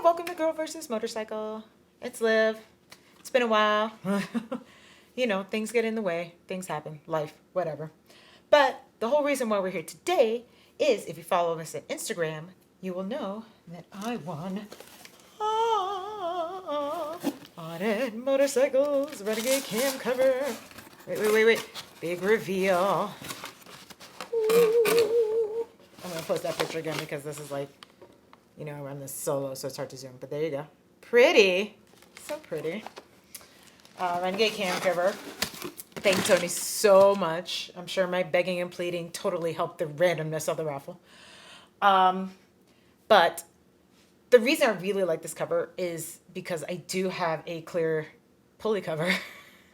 welcome to Girl versus Motorcycle. It's Liv. It's been a while. You know, things get in the way. Things happen. Life, whatever. But the whole reason why we're here today is if you follow us on Instagram, you will know that I won Audette Motorcycles Renegade Cam cover. Wait. Big reveal. Ooh. I'm going to post that picture again because this is like, you know, I'm this solo, so it's hard to zoom. But there you go. Pretty. So pretty. Renegade Cam cover. Thank Tony so much. I'm sure my begging and pleading totally helped the randomness of the raffle. But the reason I really like this cover is because I do have a clear pulley cover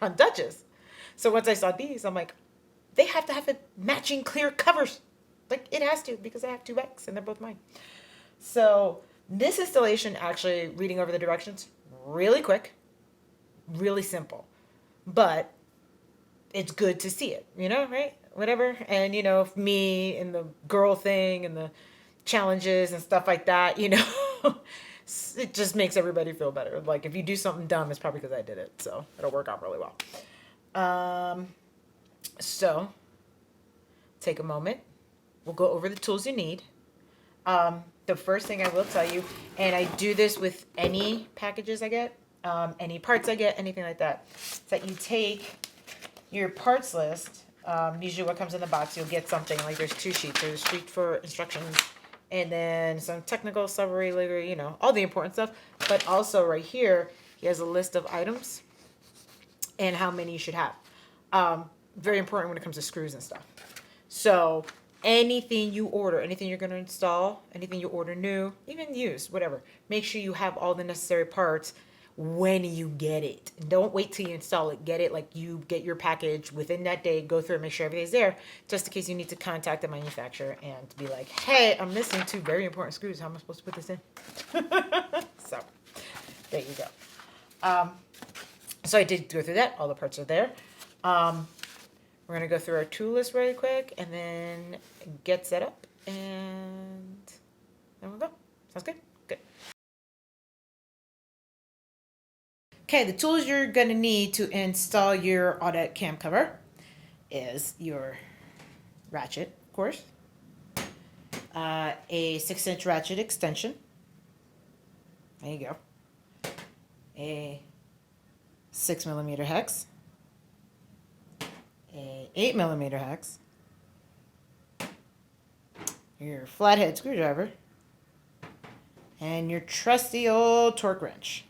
on Dutchess. So once I saw these, I'm like, they have to have a matching clear covers. Like, it has to, because I have two bikes and they're both mine. So this installation, actually reading over the directions, really quick, really simple, but it's good to see it, you know, right? Whatever. And, you know, me and the girl thing and the challenges and stuff like that, you know, it just makes everybody feel better. Like, if you do something dumb, it's probably because I did it. So it'll work out really well. So take a moment. We'll go over the tools you need. The first thing I will tell you, and I do this with any packages I get, any parts I get, anything like that, is that you take your parts list. Usually what comes in the box, you'll get something like there's two sheets. There's a sheet for instructions and then some technical summary, you know, all the important stuff. But also right here, he has a list of items and how many you should have. Very important when it comes to screws and stuff. So anything you order, anything you're going to install, anything you order new, even used, whatever, make sure you have all the necessary parts when you get it. Don't wait till you install it. Get it like you get your package within that day, go through it, make sure everything's there, just in case you need to contact the manufacturer and be like, hey, I'm missing two very important screws. How am I supposed to put this in? So there you go. So I did go through that. All the parts are there. We're going to go through our tool list really quick and then get set up, and then we'll go. Sounds good? Good. Okay, the tools you're going to need to install your Audette cam cover is your ratchet, of course, a 6-inch ratchet extension. There you go. A 6mm hex. A 8mm hex, your flathead screwdriver, and your trusty old torque wrench.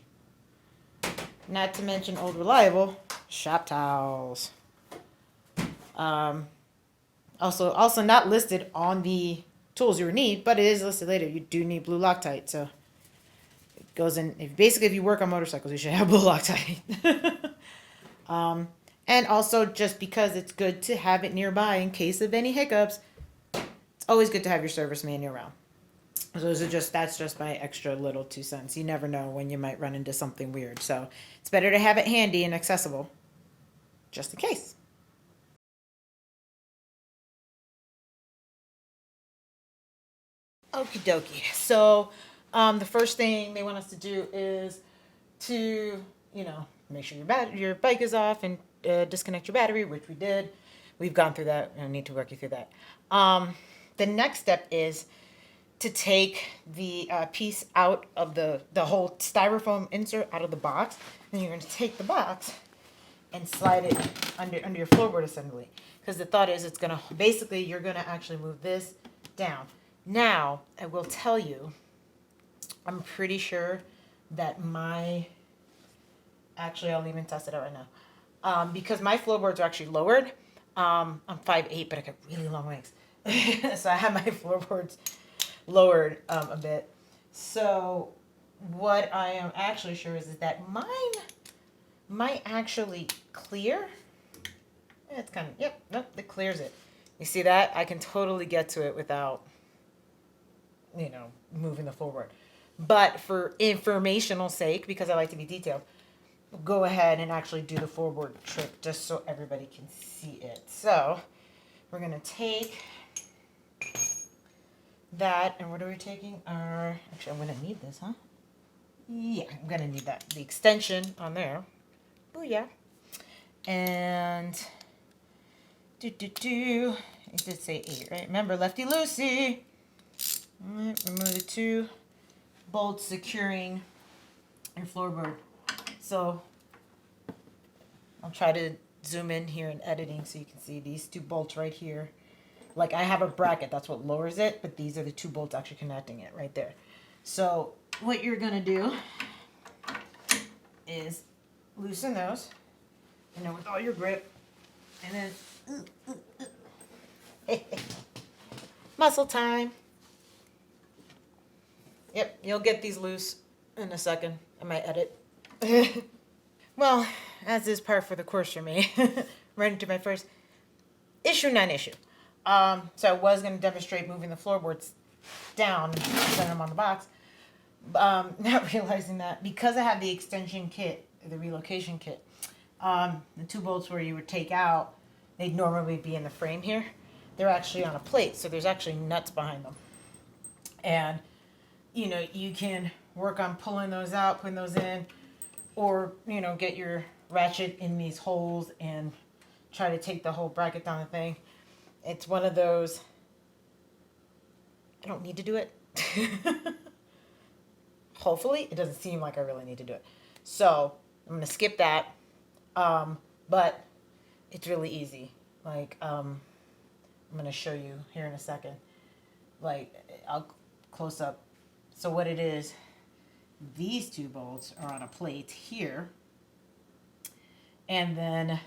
Not to mention old reliable shop towels. Also not listed on the tools you would need, but it is listed later. You do need blue Loctite, so it goes in. Basically, if you work on motorcycles, you should have blue Loctite. And also, just because it's good to have it nearby in case of any hiccups, it's always good to have your service manual around. So that's just my extra little 2 cents. You never know when you might run into something weird. So it's better to have it handy and accessible, just in case. Okie dokie. So the first thing they want us to do is to, you know, make sure your bike is off and disconnect your battery, which we did. We've gone through that. I don't need to work you through that. The next step is to take the piece out of the whole styrofoam insert out of the box. And you're going to take the box and slide it under your floorboard assembly. Because the thought is it's going to, basically, you're going to actually move this down. Now, I will tell you, I'm pretty sure that actually, I'll even test it out right now. Because my floorboards are actually lowered. I'm 5'8", but I got really long legs. So I have my floorboards lowered a bit. So what I am actually sure is that mine might actually clear. It's kind of, yep, nope, it clears it. You see that? I can totally get to it without, you know, moving the floorboard. But for informational sake, because I like to be detailed, go ahead and actually do the floorboard trick just so everybody can see it. So we're going to take that, and what are we taking? Actually, I'm going to need this, huh? Yeah, I'm gonna need that. The extension on there. Booyah. And it did say 8, right? Remember, lefty loosey. All right, remove the 2 bolts securing your floorboard. So I'll try to zoom in here in editing so you can see these 2 bolts right here. Like I have a bracket, that's what lowers it, but these are the 2 bolts actually connecting it right there. So what you're gonna do is loosen those, and then with all your grip, and then muscle time. Yep, you'll get these loose in a second. I might edit. Well, as is par for the course for me, right into my first issue, non-issue. So I was going to demonstrate moving the floorboards down and setting them on the box. Not realizing that because I had the extension kit, the relocation kit, the 2 bolts where you would take out, they'd normally be in the frame here. They're actually on a plate, so there's actually nuts behind them. And, you know, you can work on pulling those out, putting those in, or, you know, get your ratchet in these holes and try to take the whole bracket down the thing. It's one of those, I don't need to do it. Hopefully, it doesn't seem like I really need to do it. So, I'm going to skip that. But it's really easy. Like, I'm going to show you here in a second. Like, I'll close up. So what it is, these 2 bolts are on a plate here. And then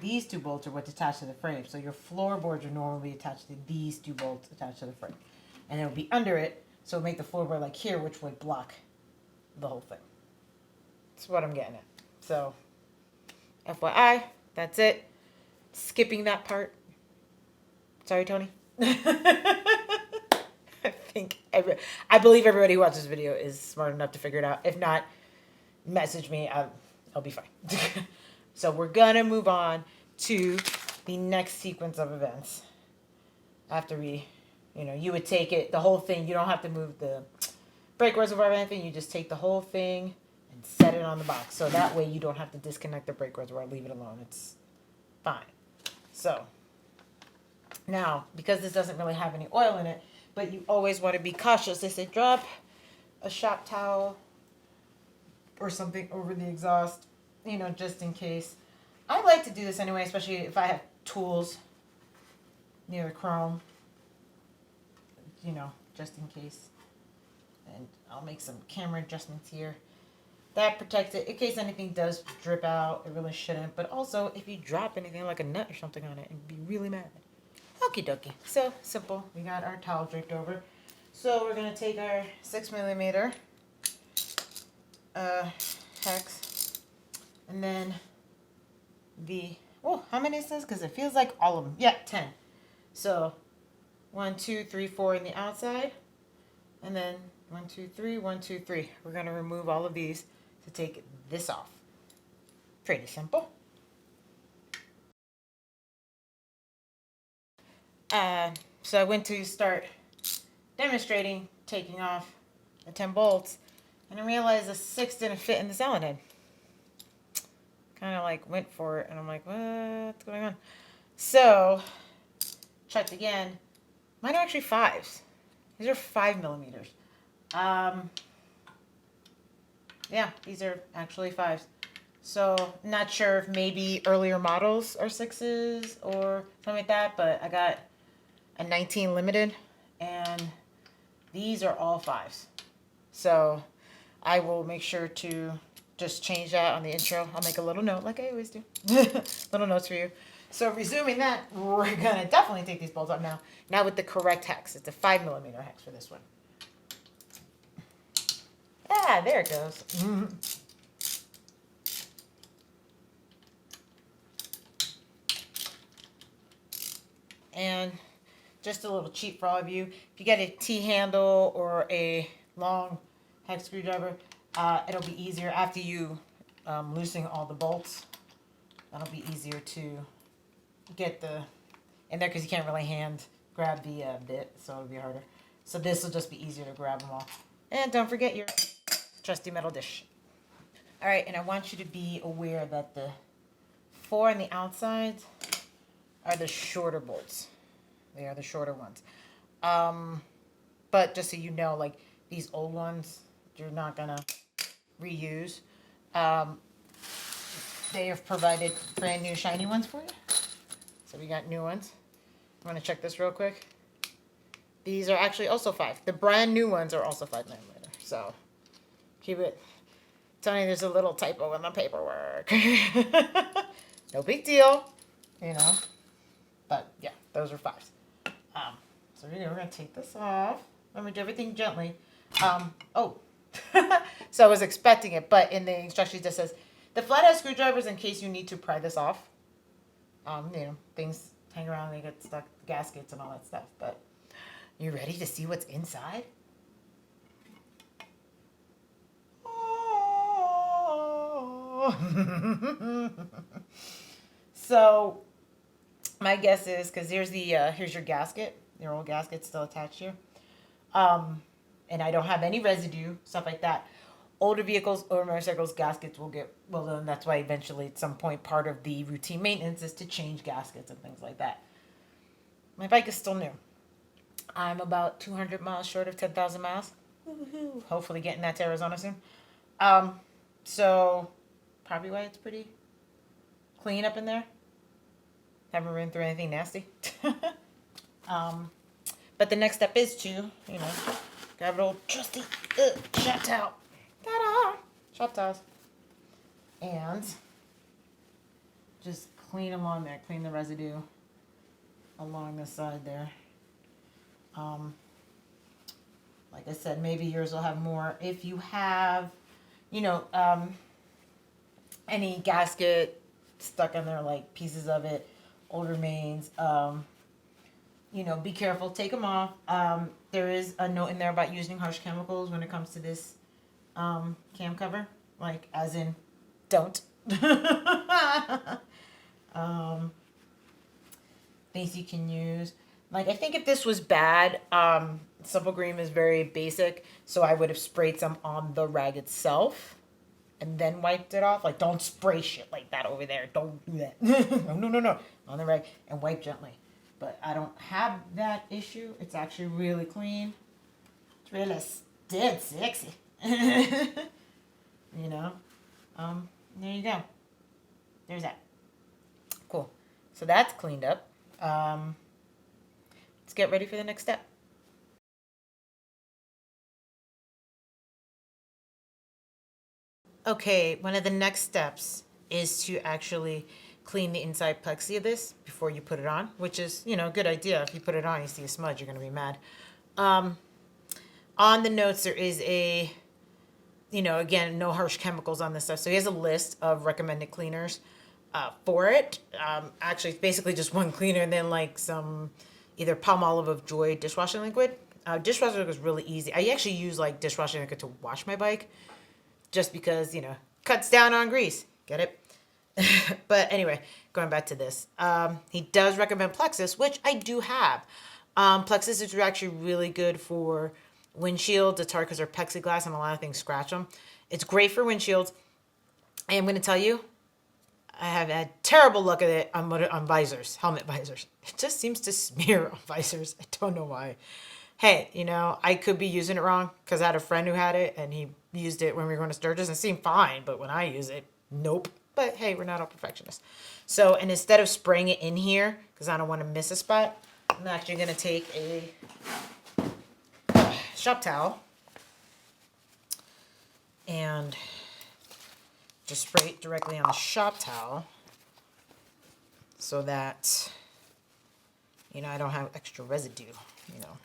these 2 bolts are what's attached to the frame. So your floorboards are normally attached to these 2 bolts attached to the frame. And it'll be under it, so it'll make the floorboard like here, which would block the whole thing. That's what I'm getting at. So, FYI, that's it. Skipping that part. Sorry, Tony. I believe everybody who watches this video is smart enough to figure it out. If not, message me. I'll be fine. So we're gonna move on to the next sequence of events. After we, you know, you would take it, the whole thing. You don't have to move the brake reservoir or anything. You just take the whole thing and set it on the box. So that way you don't have to disconnect the brake reservoir. Leave it alone. It's fine. So now, because this doesn't really have any oil in it, but you always want to be cautious. They say drop a shop towel or something over the exhaust, you know, just in case. I like to do this anyway, especially if I have tools near the chrome, you know, just in case. And I'll make some camera adjustments here. That protects it in case anything does drip out. It really shouldn't. But also, if you drop anything like a nut or something on it, it'd be really mad. Okie dokie. So simple. We got our towel draped over. So we're going to take our 6mm hex. And then how many is this? Because it feels like all of them. Yeah, 10. So 1, 2, 3, 4 in the outside. And then 1, 2, 3, 1, 2, 3. We're going to remove all of these to take this off. Pretty simple. So I went to start demonstrating taking off the 10 bolts, and I realized the 6 didn't fit in the Allen head. Kind of like went for it, and I'm like, what's going on? So checked again. Mine are actually 5s. These are 5mm. Yeah, these are actually 5s. So not sure if maybe earlier models are 6s or something like that, but I got a 19 limited, and these are all 5s. So I will make sure to just change that on the intro. I'll make a little note like I always do. Little notes for you. So resuming that, we're going to definitely take these bolts off now. Now with the correct hex. It's a 5mm hex for this one. Ah, there it goes. And just a little cheat for all of you. If you get a T-handle or a long hex screwdriver, it'll be easier after you loosening all the bolts. That'll be easier to get in there because you can't really hand grab the bit, so it'll be harder. So this will just be easier to grab them all. And don't forget your trusty metal dish. All right, and I want you to be aware that the 4 on the outside are the shorter bolts. They are the shorter ones. But just so you know, like these old ones, you're not gonna reuse. They have provided brand new shiny ones for you. So we got new ones. I'm gonna check this real quick. These are actually also 5. The brand new ones are also 5 millimeter. So keep it. Tony, there's a little typo in the paperwork. No big deal, you know. But yeah, those are 5s. So we're gonna take this off. I'm gonna do everything gently. Oh, so I was expecting it, but in the instructions it just says the flathead screwdrivers in case you need to pry this off. You know, things hang around, they get stuck, gaskets and all that stuff. But you ready to see what's inside? So my guess is because here's your gasket, your old gasket still attached here, and I don't have any residue, stuff like that. Older vehicles or motorcycles gaskets will get then that's why eventually at some point part of the routine maintenance is to change gaskets and things like that. My bike is still new. I'm about 200 miles short of 10,000 miles. Woo-hoo. Hopefully getting that to Arizona soon. So probably why it's pretty clean up in there. Haven't ran through anything nasty. But the next step is to, you know, grab an old trusty shop towel. Ta-da! Shop towels. And just clean them on there. Clean the residue along the side there. Like I said, maybe yours will have more. If you have, you know, any gasket stuck in there, like pieces of it, old remains, you know, be careful. Take them off. There is a note in there about using harsh chemicals when it comes to this cam cover. Like, as in, don't. Things you can use. Like, I think if this was bad, Simple Green is very basic, so I would have sprayed some on the rag itself and then wiped it off. Like, don't spray shit like that over there. Don't do that. No. On the rag and wipe gently. But I don't have that issue. It's actually really clean. It's really dead sexy. You know? There you go. There's that. Cool. So that's cleaned up. Let's get ready for the next step. Okay, one of the next steps is to actually clean the inside plexi of this before you put it on, which is, you know, a good idea. If you put it on, you see a smudge, you're going to be mad. On the notes, there is a, you know, again, no harsh chemicals on this stuff. So he has a list of recommended cleaners for it. Actually, it's basically just one cleaner and then like some either Palmolive of Joy dishwashing liquid. Dishwashing liquid is really easy. I actually use like dishwashing liquid to wash my bike just because, you know, cuts down on grease. Get it? But anyway, going back to this. He does recommend Plexus, which I do have. Plexus is actually really good for windshields. It's hard because they're plexiglass and a lot of things scratch them. It's great for windshields. I am going to tell you, I have had terrible luck at it on visors, helmet visors. It just seems to smear on visors. I don't know why. Hey, you know, I could be using it wrong because I had a friend who had it and he used it when we were going to Sturgis and it seemed fine, but when I use it, nope. But hey, we're not all perfectionists. So, and instead of spraying it in here, because I don't want to miss a spot, I'm actually going to take a shop towel and just spray it directly on the shop towel so that, you know, I don't have extra residue, you know.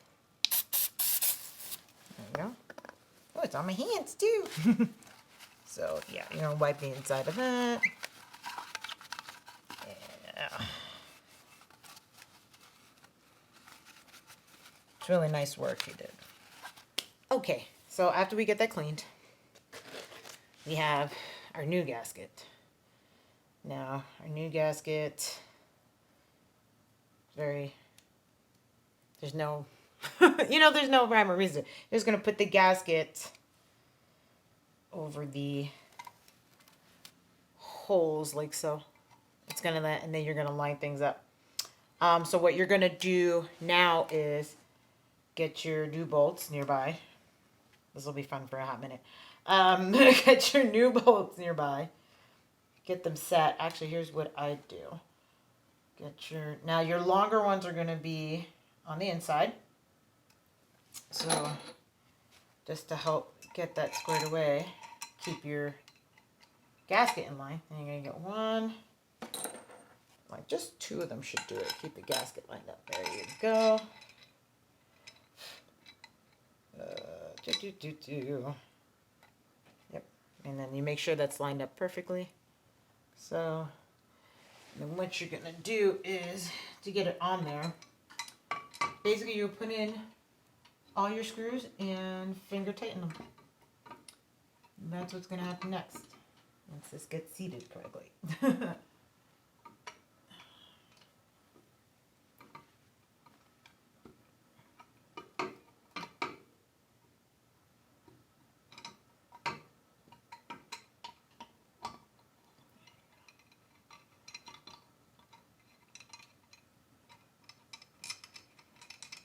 There we go. Oh, it's on my hands too. So, yeah, you know, wipe the inside of that. Yeah. It's really nice work he did. Okay, so after we get that cleaned, we have our new gasket. Now, our new gasket, there's no, you know, there's no rhyme or reason. You're just going to put the gasket over the holes like so. It's gonna let, and then you're gonna line things up. So what you're gonna do now is get your new bolts nearby. This will be fun for a hot minute. Get your new bolts nearby. Get them set. Actually, here's what I do. Now your longer ones are gonna be on the inside. So just to help get that squared away, keep your gasket in line. And you're gonna get one. Like just 2 of them should do it. Keep the gasket lined up. There you go. Yep. And then you make sure that's lined up perfectly. So then what you're gonna do is to get it on there. Basically, you put in all your screws and finger tighten them. And that's what's gonna happen next once this gets seated correctly.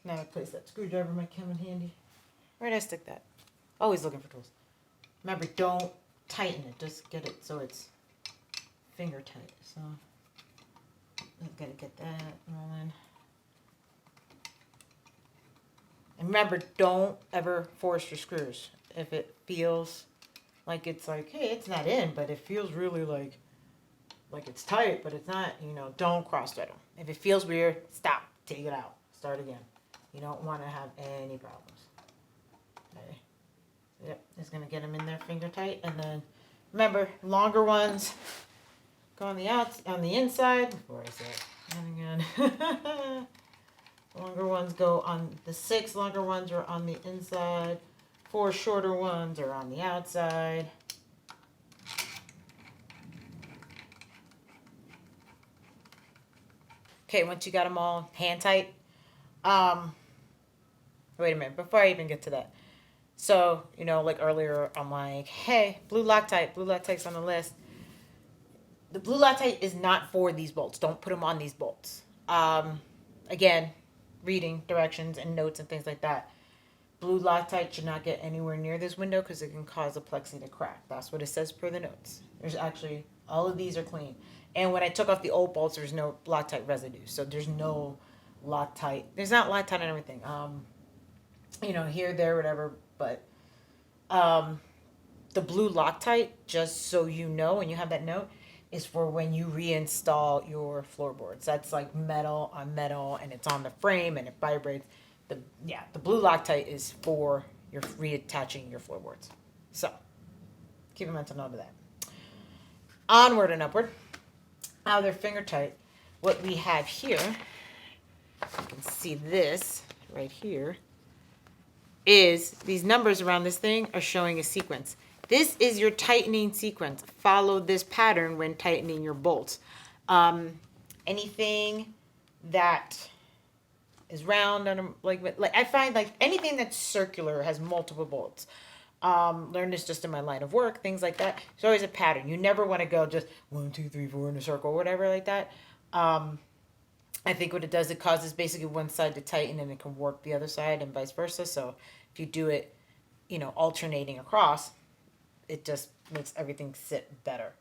Now I place that screwdriver in my Kevin handy. Where did I stick that? Always looking for tools. Remember, don't tighten it. Just get it so it's finger tight. So I've got to get that rolling. And remember, don't ever force your screws. If it feels like it's like, hey, it's not in, but it feels really like it's tight, but it's not, don't cross thread them. If it feels weird, stop. Take it out. Start again. You don't want to have any problems. Okay. Yep, just going to get them in there finger tight. And then, remember, longer ones go on the inside. Before I say it. And again. Longer ones go on the 6 longer ones are on the inside. 4 shorter ones are on the outside. Okay, once you got them all hand tight, wait a minute, before I even get to that. So, like earlier, I'm like, hey, blue Loctite. Blue Loctite's on the list. The blue Loctite is not for these bolts. Don't put them on these bolts. Again, reading directions and notes and things like that. Blue Loctite should not get anywhere near this window because it can cause a plexi to crack. That's what it says per the notes. There's actually, all of these are clean. And when I took off the old bolts, there's no Loctite residue. So there's no Loctite. There's not Loctite on everything. Here, there, whatever. But the blue Loctite, just so you know, and you have that note, is for when you reinstall your floorboards. That's like metal on metal, and it's on the frame, and it vibrates. The blue Loctite is for your reattaching your floorboards. So keep a mental note of that. Onward and upward. Now they're finger tight. What we have here, you can see this right here, is these numbers around this thing are showing a sequence. This is your tightening sequence. Follow this pattern when tightening your bolts. Anything that is round, and like I find like anything that's circular has multiple bolts. Learned this just in my line of work, things like that. There's always a pattern. You never want to go just 1, 2, 3, 4 in a circle, whatever like that. I think what it does, it causes basically one side to tighten and it can warp the other side and vice versa. So if you do it, alternating across, it just makes everything sit better.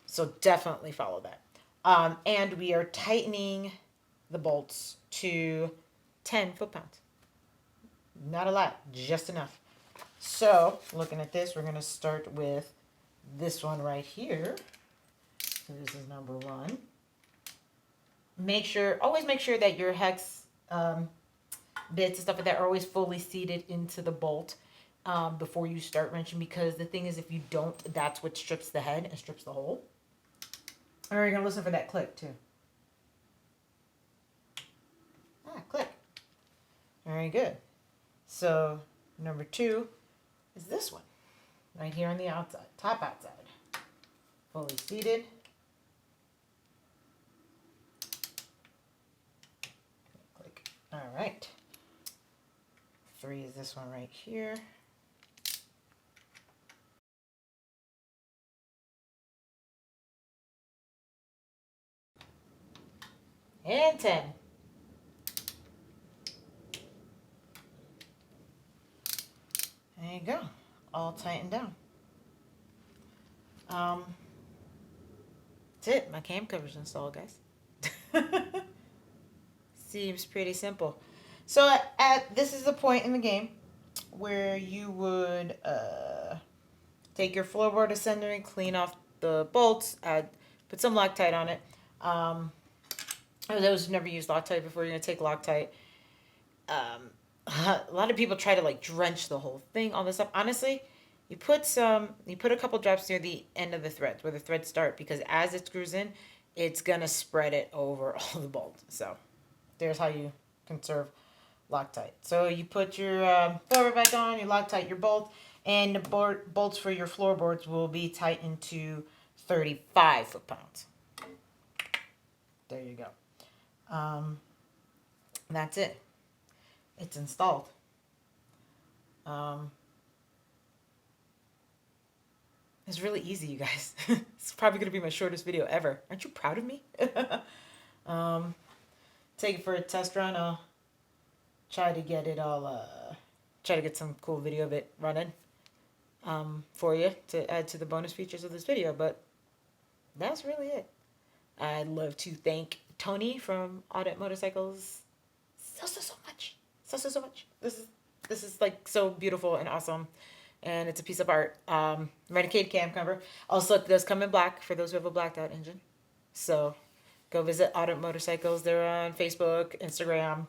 So definitely follow that. And we are tightening the bolts to 10 foot-pounds. Not a lot, just enough. So looking at this, we're going to start with this one right here. So this is number 1. Always make sure that your hex bits and stuff like that are always fully seated into the bolt before you start wrenching, because the thing is, if you don't, that's what strips the head and strips the hole. All right, you're going to listen for that click too. Click. Very good. So number 2 is this one right here on the outside, top outside, fully seated. Click. All right. 3 is this one right here. and 10. There you go. All tightened down. That's it. My cam cover's installed, guys. Seems pretty simple. So this is the point in the game where you would take your floorboard ascender and clean off the bolts. Put some Loctite on it. Those who've never used Loctite before, you're gonna take Loctite. A lot of people try to like drench the whole thing, all this stuff. Honestly, you put a couple drops near the end of the threads where the threads start, because as it screws in, it's gonna spread it over all the bolts. So there's how you conserve Loctite. So you put your floorboard back on, you Loctite your bolt, and the bolts for your floorboards will be tightened to 35 foot-pounds. There you go. That's it. It's installed. It's really easy, you guys. It's probably going to be my shortest video ever. Aren't you proud of me? Take it for a test run. I'll try to get it all, try to get some cool video of it running for you to add to the bonus features of this video. But that's really it. I'd love to thank Tony from Audette Motorcycles so much. So much. This is like so beautiful and awesome, and it's a piece of art. Renegade Cam cover. Also, it does come in black for those who have a blacked out engine. So go visit Audette Motorcycles. They're on Facebook, Instagram.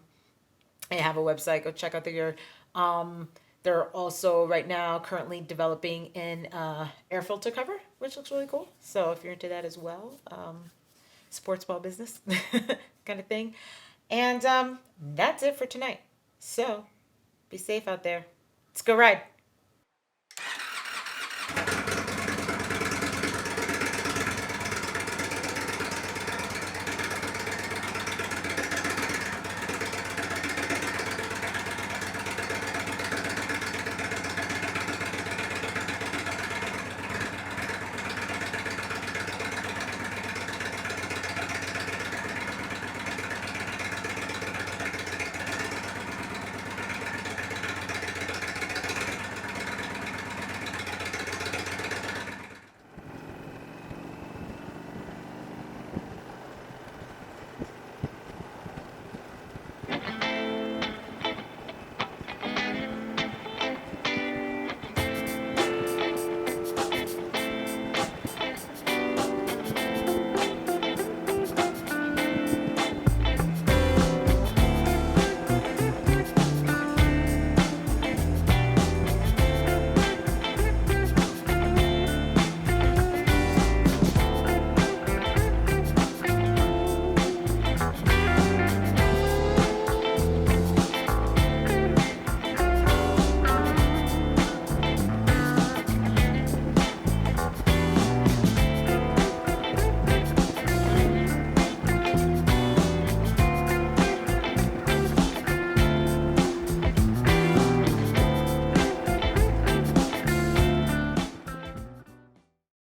They have a website. Go check out their gear. They're also right now currently developing an air filter cover, which looks really cool. So if you're into that as well, sports ball business kind of thing. And that's it for tonight. So be safe out there. Let's go ride.